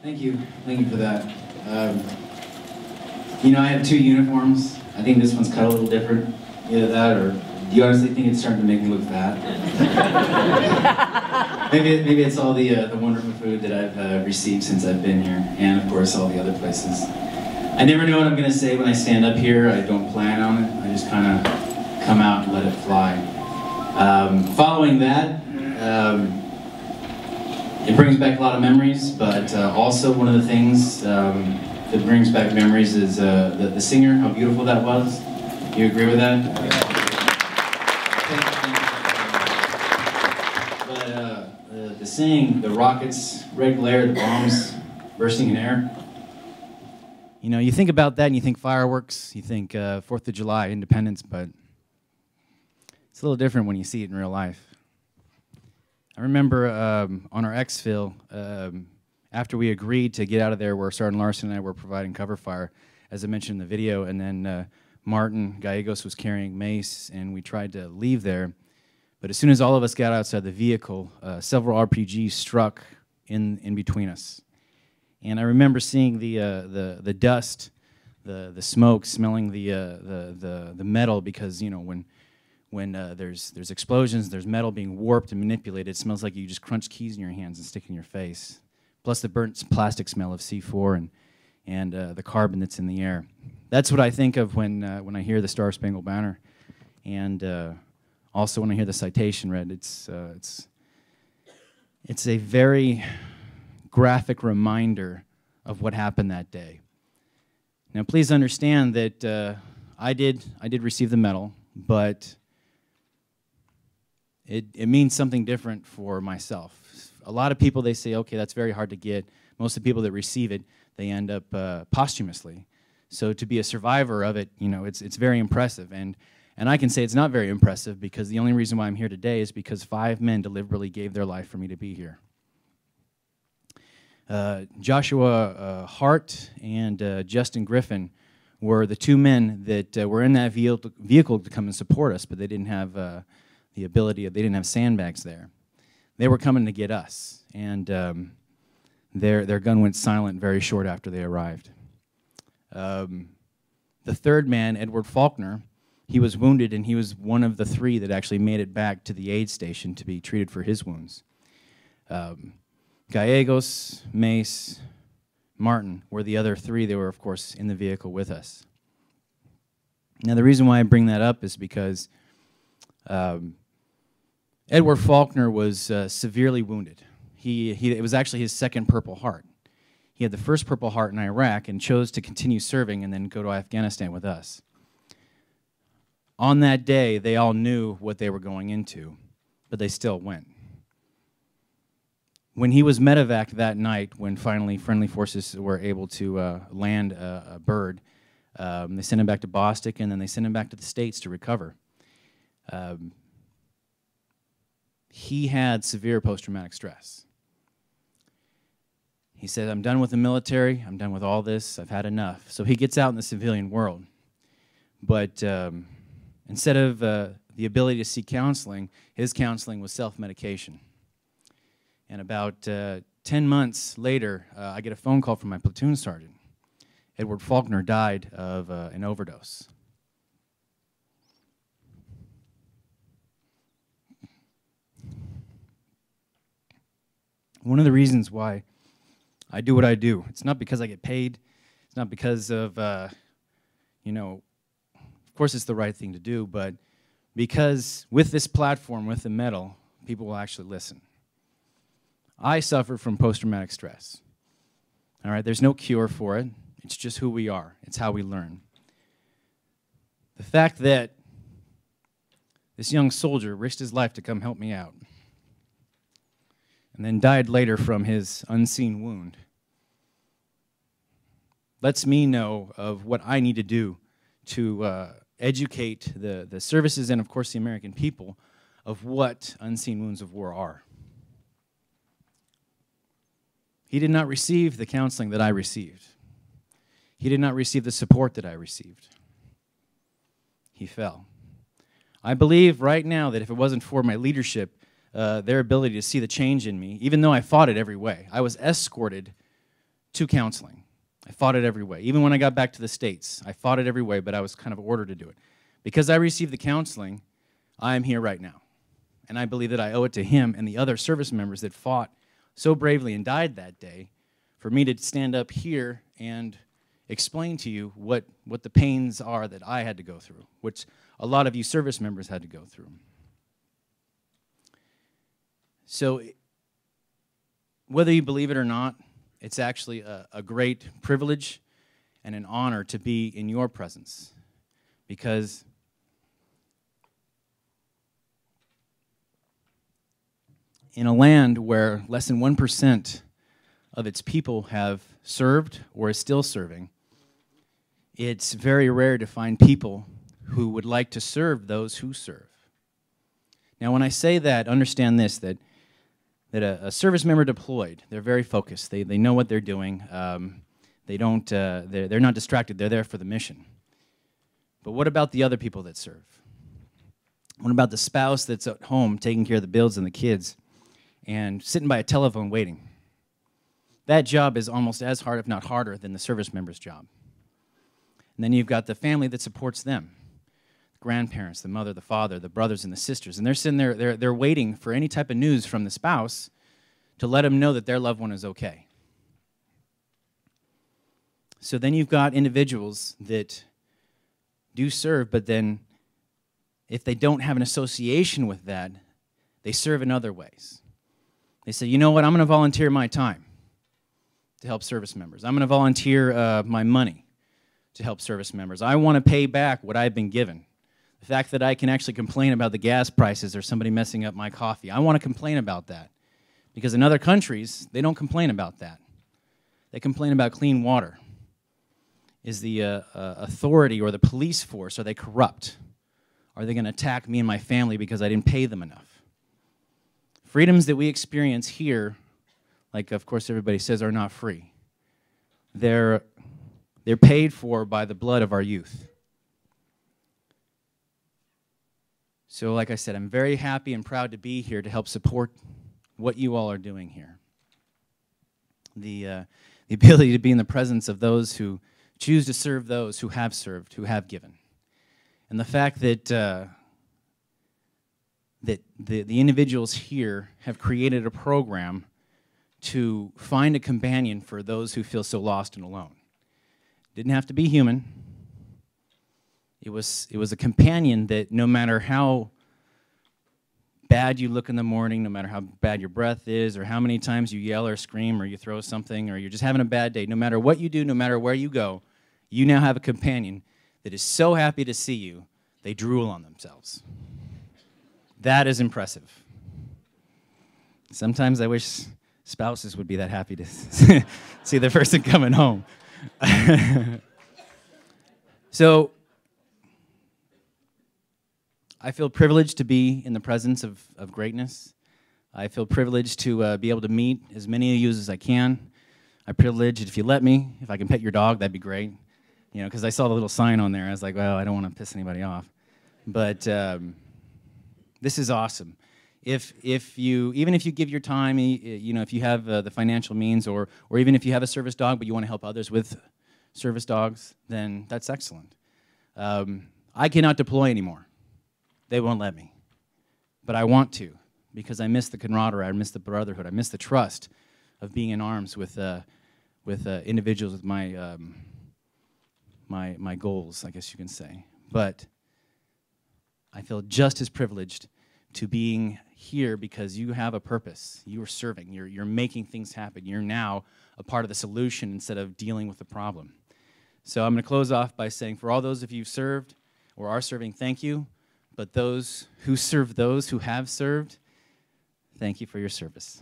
Thank you for that. You know, I have two uniforms. I think this one's cut a little different. Either that, or do you honestly think it's starting to make me look fat? maybe it's all the wonderful food that I've received since I've been here, and of course all the other places. I never know what I'm going to say when I stand up here. I don't plan on it. I just kind of come out and let it fly. Following that, it brings back a lot of memories, but also one of the things that brings back memories is the singer, how beautiful that was. Do you agree with that? But the singing, the rockets, red glare, the bombs bursting in air. You know, you think about that and you think fireworks, you think 4th of July, Independence, but it's a little different when you see it in real life. I remember on our exfil, after we agreed to get out of there where Sergeant Larson and I were providing cover fire, as I mentioned in the video, and then Martin Gallegos was carrying mace, and we tried to leave there. But as soon as all of us got outside the vehicle, several RPGs struck in between us. And I remember seeing the dust, the smoke, smelling the metal, because you know when there's explosions, there's metal being warped and manipulated. It smells like you just crunch keys in your hands and stick in your face. Plus the burnt plastic smell of C4 and the carbon that's in the air. That's what I think of when I hear the Star Spangled Banner, and also when I hear the citation read. It's a very graphic reminder of what happened that day. Now, please understand that I did receive the medal, but it means something different for myself. A lot of people, they say, okay, that's very hard to get. Most of the people that receive it, they end up posthumously. So to be a survivor of it, you know, it's very impressive. And I can say it's not very impressive, because the only reason why I'm here today is because 5 men deliberately gave their life for me to be here. Joshua Hart and Justin Griffin were the 2 men that were in that vehicle to come and support us, but they didn't have the ability, they didn't have sandbags there. They were coming to get us, and their gun went silent very short after they arrived. The 3rd man, Edward Faulkner, he was wounded, and he was one of the 3 that actually made it back to the aid station to be treated for his wounds. Gallegos, Mace, Martin were the other 3. They were, of course, in the vehicle with us. Now, the reason why I bring that up is because Edward Faulkner was severely wounded. It was actually his 2nd Purple Heart. He had the 1st Purple Heart in Iraq and chose to continue serving and then go to Afghanistan with us. On that day, they all knew what they were going into, but they still went. When he was medevaced that night, when finally friendly forces were able to land a bird, they sent him back to Bostic, and then they sent him back to the States to recover. He had severe post-traumatic stress. He said, I'm done with the military, I'm done with all this, I've had enough. So he gets out in the civilian world. But instead of the ability to seek counseling, his counseling was self-medication. And about 10 months later, I get a phone call from my platoon sergeant. Edward Faulkner died of an overdose. One of the reasons why I do what I do, it's not because I get paid, it's not because of, you know, of course it's the right thing to do, but because with this platform, with the medal, people will actually listen. I suffer from post-traumatic stress. All right, there's no cure for it. It's just who we are. It's how we learn. The fact that this young soldier risked his life to come help me out and then died later from his unseen wound lets me know of what I need to do to educate the services and, of course, the American people of what unseen wounds of war are. He did not receive the counseling that I received. He did not receive the support that I received. He fell. I believe right now that if it wasn't for my leadership, their ability to see the change in me, even though I fought it every way, I was escorted to counseling. I fought it every way. Even when I got back to the States, I fought it every way, but I was kind of ordered to do it. Because I received the counseling, I am here right now. And I believe that I owe it to him and the other service members that fought so bravely and died that day for me to stand up here and explain to you what the pains are that I had to go through, which a lot of you service members had to go through. So whether you believe it or not, it's actually a great privilege and an honor to be in your presence, because in a land where less than 1% of its people have served or is still serving, it's very rare to find people who would like to serve those who serve. Now, when I say that, understand this, that a service member deployed, they're very focused. They know what they're doing. They're not distracted. They're there for the mission. But what about the other people that serve? What about the spouse that's at home taking care of the bills and the kids and sitting by a telephone waiting? That job is almost as hard, if not harder, than the service member's job. And then you've got the family that supports them, the grandparents, the mother, the father, the brothers and the sisters. And they're sitting there, they're waiting for any type of news from the spouse to let them know that their loved one is okay. So then you've got individuals that do serve, but then if they don't have an association with that, they serve in other ways. They say, you know what, I'm going to volunteer my time to help service members. I'm going to volunteer my money to help service members. I want to pay back what I've been given. The fact that I can actually complain about the gas prices or somebody messing up my coffee. I want to complain about that. Because in other countries, they don't complain about that. They complain about clean water. Is the authority or the police force, are they corrupt? Are they going to attack me and my family because I didn't pay them enough? Freedoms that we experience here, like of course everybody says, are not free. They're paid for by the blood of our youth. So like I said, I'm very happy and proud to be here to help support what you all are doing here. The ability to be in the presence of those who choose to serve those who have served, who have given. And the fact that the individuals here have created a program to find a companion for those who feel so lost and alone. Didn't have to be human. It was a companion that no matter how bad you look in the morning, no matter how bad your breath is, or how many times you yell or scream or you throw something, or you're just having a bad day, no matter what you do, no matter where you go, you now have a companion that is so happy to see you, they drool on themselves. That is impressive. Sometimes I wish spouses would be that happy to see the person coming home. So, I feel privileged to be in the presence of greatness. I feel privileged to be able to meet as many of you as I can. I'm privileged, if you let me, if I can pet your dog, that'd be great. You know, because I saw the little sign on there. I was like, well, I don't want to piss anybody off. But this is awesome. Even if you give your time, you know, if you have the financial means, or even if you have a service dog but you want to help others with service dogs, then that's excellent. I cannot deploy anymore. They won't let me. But I want to, because I miss the camaraderie, I miss the brotherhood, I miss the trust of being in arms with individuals with my goals, I guess you can say. But I feel just as privileged to being here because you have a purpose. You are serving. You're making things happen. You're now a part of the solution instead of dealing with the problem. So I'm going to close off by saying, for all those of you who served or are serving, thank you. But those who serve those who have served, thank you for your service.